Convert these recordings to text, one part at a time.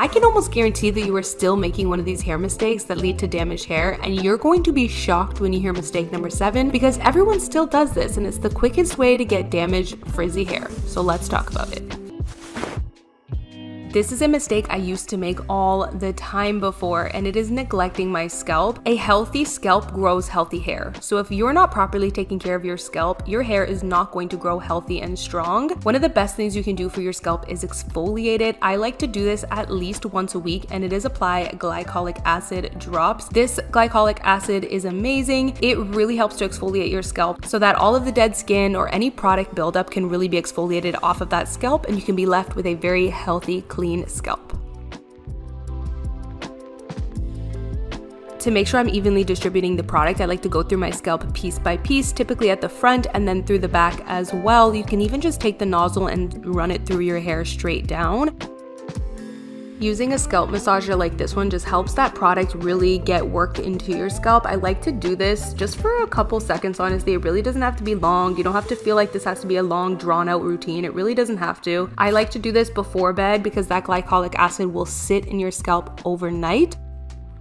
I can almost guarantee that you are still making one of these hair mistakes that lead to damaged hair, and you're going to be shocked when you hear mistake number 7 because everyone still does this and it's the quickest way to get damaged, frizzy hair. So let's talk about it. This is a mistake I used to make all the time before, and it is neglecting my scalp. A healthy scalp grows healthy hair. So if you're not properly taking care of your scalp, your hair is not going to grow healthy and strong. One of the best things you can do for your scalp is exfoliate it. I like to do this at least once a week, and it is apply glycolic acid drops. This glycolic acid is amazing. It really helps to exfoliate your scalp so that all of the dead skin or any product buildup can really be exfoliated off of that scalp, and you can be left with a very healthy, clean scalp. To make sure I'm evenly distributing the product, I like to go through my scalp piece by piece, typically at the front and then through the back as well. You can even just take the nozzle and run it through your hair straight down. Using a scalp massager like this one just helps that product really get worked into your scalp. I like to do this just for a couple seconds, honestly. It really doesn't have to be long. You don't have to feel like this has to be a long, drawn-out routine. It really doesn't have to. I like to do this before bed because that glycolic acid will sit in your scalp overnight.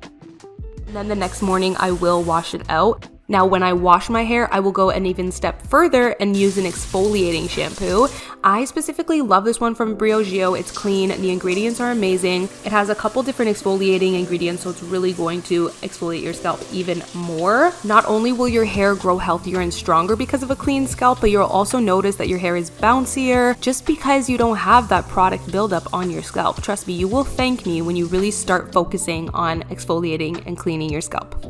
And then the next morning, I will wash it out. Now, when I wash my hair, I will go an even step further and use an exfoliating shampoo. I specifically love this one from Briogeo. It's clean, the ingredients are amazing. It has a couple different exfoliating ingredients, so it's really going to exfoliate your scalp even more. Not only will your hair grow healthier and stronger because of a clean scalp, but you'll also notice that your hair is bouncier just because you don't have that product buildup on your scalp. Trust me, you will thank me when you really start focusing on exfoliating and cleaning your scalp.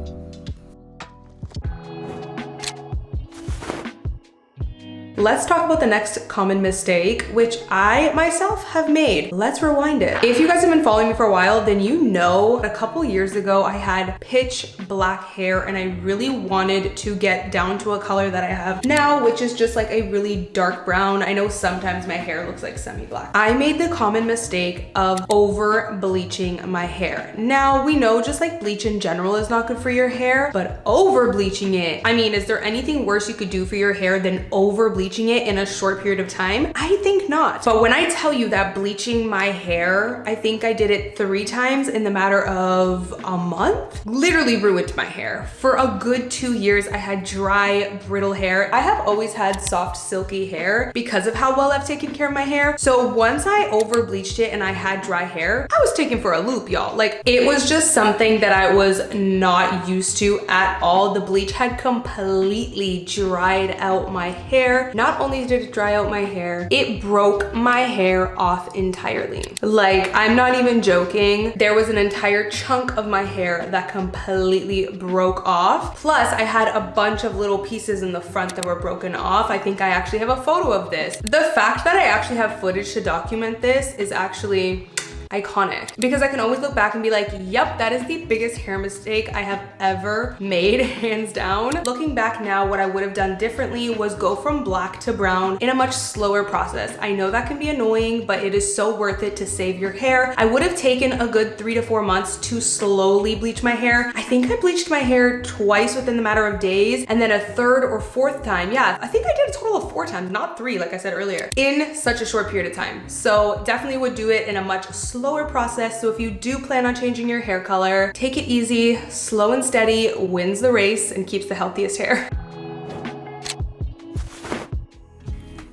Let's talk about the next common mistake, which I myself have made. Let's rewind it. If you guys have been following me for a while, then you know a couple years ago I had pitch black hair and I really wanted to get down to a color that I have now, which is just like a really dark brown. I know sometimes my hair looks like semi-black. I made the common mistake of over bleaching my hair. Now we know just like bleach in general is not good for your hair, but over bleaching it, I mean, is there anything worse you could do for your hair than over bleaching it in a short period of time? I think not. But when I tell you that bleaching my hair, I think I did it 3 times in the matter of a month, literally ruined my hair. For a good 2 years, I had dry, brittle hair. I have always had soft, silky hair because of how well I've taken care of my hair. So once I over bleached it and I had dry hair, I was taken for a loop, y'all. Like, it was just something that I was not used to at all. The bleach had completely dried out my hair. Not only did it dry out my hair, it broke my hair off entirely. Like, I'm not even joking. There was an entire chunk of my hair that completely broke off. Plus, I had a bunch of little pieces in the front that were broken off. I think I actually have a photo of this. The fact that I actually have footage to document this is actually iconic because I can always look back and be like, yep, that is the biggest hair mistake I have ever made, hands down. Looking back now, what I would have done differently was go from black to brown in a much slower process. I know that can be annoying, but it is so worth it to save your hair. I would have taken a good 3 to 4 months to slowly bleach my hair. I think I bleached my hair twice within the matter of days, and then a 3rd or 4th time. Yeah, I think I did a total of 4 times, not 3, like I said earlier, in such a short period of time. So definitely would do it in a much slower process. So if you do plan on changing your hair color, take it easy. Slow and steady wins the race and keeps the healthiest hair.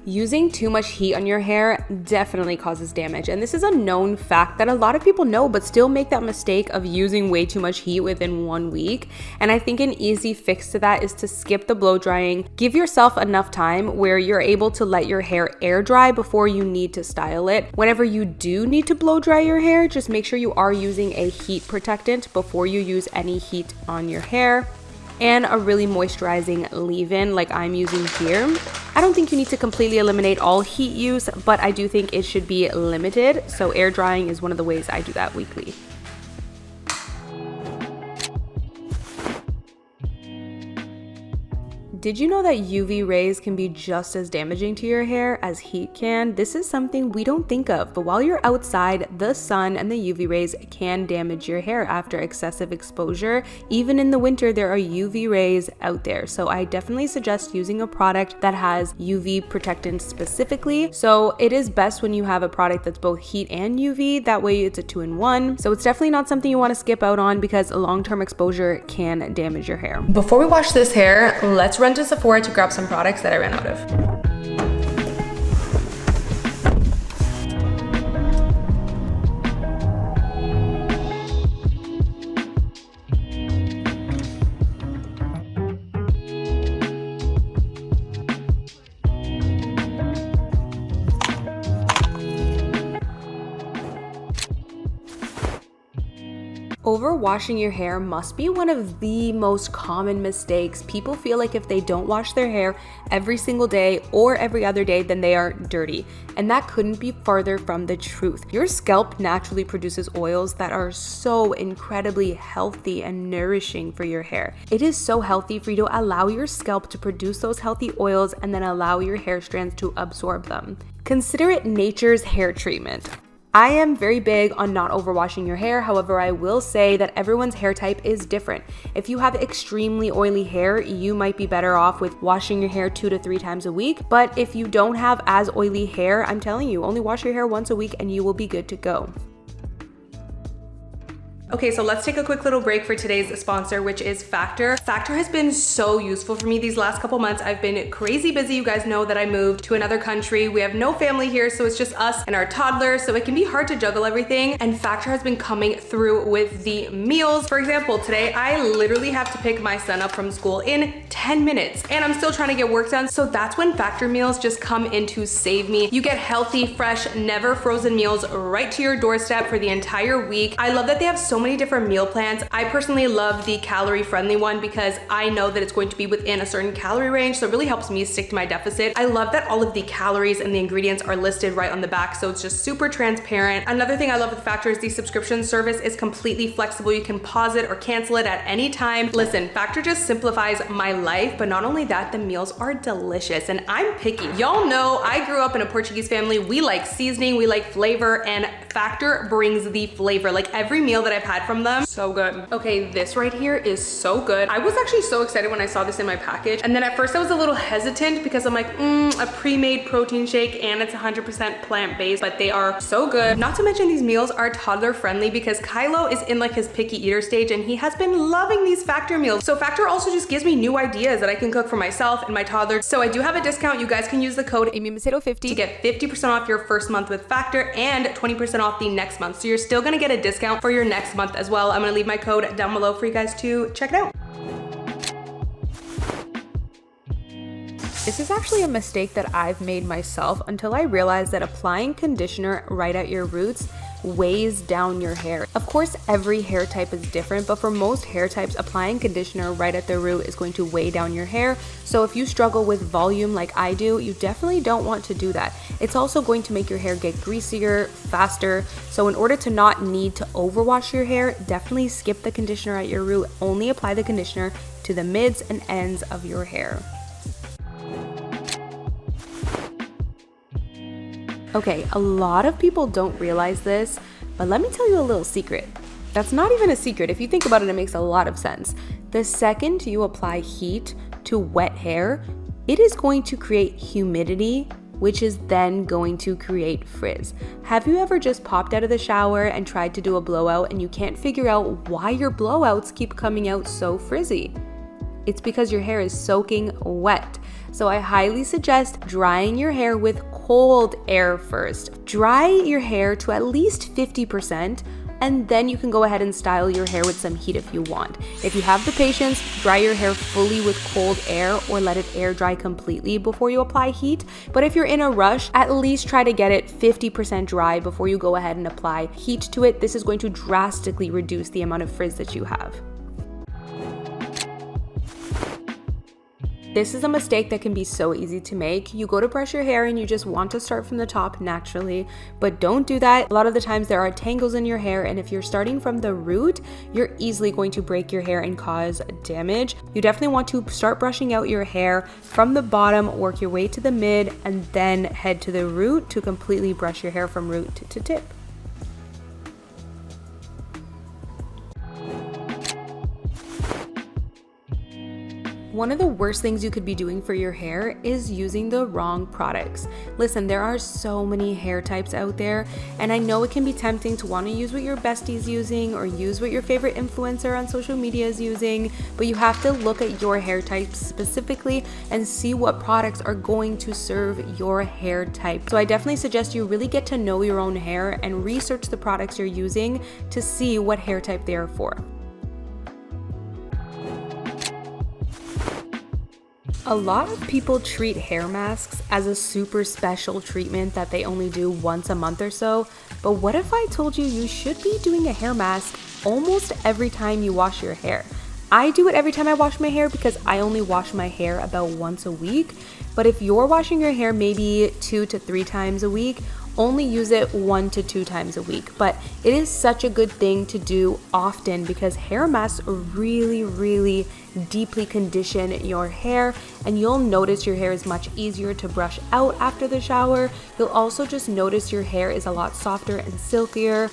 Using too much heat on your hair definitely causes damage, and this is a known fact that a lot of people know but still make that mistake of using way too much heat within 1 week. And I think an easy fix to that is to skip the blow drying. Give yourself enough time where you're able to let your hair air dry before you need to style it. Whenever you do need to blow dry your hair, just make sure you are using a heat protectant before you use any heat on your hair, and a really moisturizing leave-in like I'm using here. I don't think you need to completely eliminate all heat use, but I do think it should be limited. So air drying is one of the ways I do that weekly. Did you know that UV rays can be just as damaging to your hair as heat can? This is something we don't think of, but while you're outside, the sun and the UV rays can damage your hair after excessive exposure. Even in the winter, there are UV rays out there. So I definitely suggest using a product that has UV protectant specifically. So it is best when you have a product that's both heat and UV. That way it's a 2-in-1. So it's definitely not something you want to skip out on because long-term exposure can damage your hair. Before we wash this hair, let's run to Sephora to grab some products that I ran out of. Overwashing your hair must be one of the most common mistakes. People feel like if they don't wash their hair every single day or every other day, then they are dirty. And that couldn't be farther from the truth. Your scalp naturally produces oils that are so incredibly healthy and nourishing for your hair. It is so healthy for you to allow your scalp to produce those healthy oils and then allow your hair strands to absorb them. Consider it nature's hair treatment. I am very big on not overwashing your hair. However, I will say that everyone's hair type is different. If you have extremely oily hair, you might be better off with washing your hair 2 to 3 times a week. But if you don't have as oily hair, I'm telling you, only wash your hair once a week and you will be good to go. Okay, so let's take a quick little break for today's sponsor, which is Factor. Factor has been so useful for me these last couple months. I've been crazy busy. You guys know that I moved to another country. We have no family here, so it's just us and our toddler, so it can be hard to juggle everything. And Factor has been coming through with the meals. For example, today I literally have to pick my son up from school in 10 minutes, and I'm still trying to get work done. So that's when Factor meals just come in to save me. You get healthy, fresh, never frozen meals right to your doorstep for the entire week. I love that they have so many different meal plans. I personally love the calorie friendly one because I know that it's going to be within a certain calorie range, so it really helps me stick to my deficit. I love that all of the calories and the ingredients are listed right on the back, so it's just super transparent. Another thing I love with Factor is the subscription service is completely flexible. You can pause it or cancel it at any time. Listen, Factor just simplifies my life, but not only that, the meals are delicious, and I'm picky. Y'all know I grew up in a Portuguese family. We like seasoning, we like flavor, and Factor brings the flavor. Like every meal that I've had from them, so good. Okay, this right here is so good. I was actually so excited when I saw this in my package, and then at first I was a little hesitant because I'm like, a pre-made protein shake and it's 100% plant-based, but they are so good. Not to mention these meals are toddler friendly because Kylo is in like his picky eater stage and he has been loving these Factor meals. So Factor also just gives me new ideas that I can cook for myself and my toddler. So I do have a discount. You guys can use the code Macedo50 to get 50% off your first month with Factor and 20% off the next month. So you're still gonna get a discount for your next month as well. I'm gonna leave my code down below for you guys to check it out. This is actually a mistake that I've made myself until I realized that applying conditioner right at your roots weighs down your hair. Of course, every hair type is different, but for most hair types, applying conditioner right at the root is going to weigh down your hair. So if you struggle with volume like I do, you definitely don't want to do that. It's also going to make your hair get greasier faster. So in order to not need to overwash your hair, definitely skip the conditioner at your root. Only apply the conditioner to the mids and ends of your hair. Okay, a lot of people don't realize this, but let me tell you a little secret. That's not even a secret. If you think about it, it makes a lot of sense. The second you apply heat to wet hair, it is going to create humidity, which is then going to create frizz. Have you ever just popped out of the shower and tried to do a blowout and you can't figure out why your blowouts keep coming out so frizzy? It's because your hair is soaking wet. So I highly suggest drying your hair with cold air first. Dry your hair to at least 50%, and then you can go ahead and style your hair with some heat if you want. If you have the patience, dry your hair fully with cold air or let it air dry completely before you apply heat. But if you're in a rush, at least try to get it 50% dry before you go ahead and apply heat to it. This is going to drastically reduce the amount of frizz that you have. This is a mistake that can be so easy to make. You go to brush your hair and you just want to start from the top naturally, but don't do that. A lot of the times there are tangles in your hair, and if you're starting from the root, you're easily going to break your hair and cause damage. You definitely want to start brushing out your hair from the bottom, work your way to the mid, and then head to the root to completely brush your hair from root to tip. One of the worst things you could be doing for your hair is using the wrong products. Listen, there are so many hair types out there, and I know it can be tempting to want to use what your bestie's using or use what your favorite influencer on social media is using, but you have to look at your hair type specifically and see what products are going to serve your hair type. So I definitely suggest you really get to know your own hair and research the products you're using to see what hair type they are for. A lot of people treat hair masks as a super special treatment that they only do once a month or so, but what if I told you you should be doing a hair mask almost every time you wash your hair? I do it every time I wash my hair because I only wash my hair about once a week, but if you're washing your hair maybe 2 to 3 times a week, only use it 1 to 2 times a week. But it is such a good thing to do often because hair masks really deeply condition your hair, and you'll notice your hair is much easier to brush out after the shower. You'll also just notice your hair is a lot softer and silkier.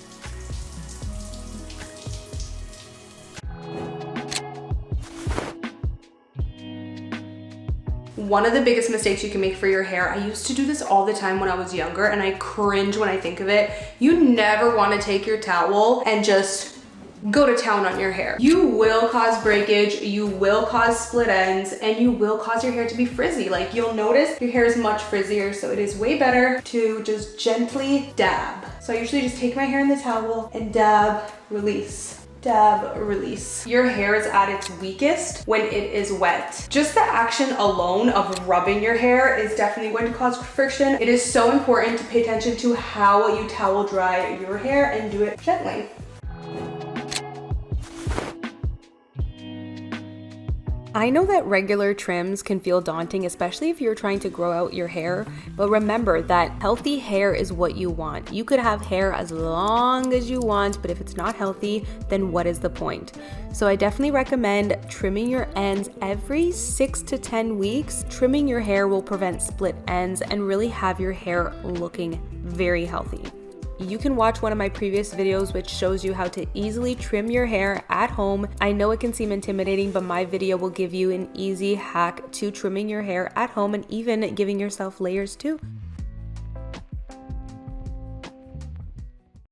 One of the biggest mistakes you can make for your hair, I used to do this all the time when I was younger and I cringe when I think of it. You never want to take your towel and just go to town on your hair. You will cause breakage, you will cause split ends, and you will cause your hair to be frizzy. Like, you'll notice your hair is much frizzier, so it is way better to just gently dab. So I usually just take my hair in the towel and dab, release. Dab, release. Your hair is at its weakest when it is wet. Just the action alone of rubbing your hair is definitely going to cause friction. It is so important to pay attention to how you towel dry your hair and do it gently. I know that regular trims can feel daunting, especially if you're trying to grow out your hair, but remember that healthy hair is what you want. You could have hair as long as you want, but if it's not healthy, then what is the point? So I definitely recommend trimming your ends every 6 to 10 weeks. Trimming your hair will prevent split ends and really have your hair looking very healthy. You can watch one of my previous videos which shows you how to easily trim your hair at home. I know it can seem intimidating, but my video will give you an easy hack to trimming your hair at home and even giving yourself layers too.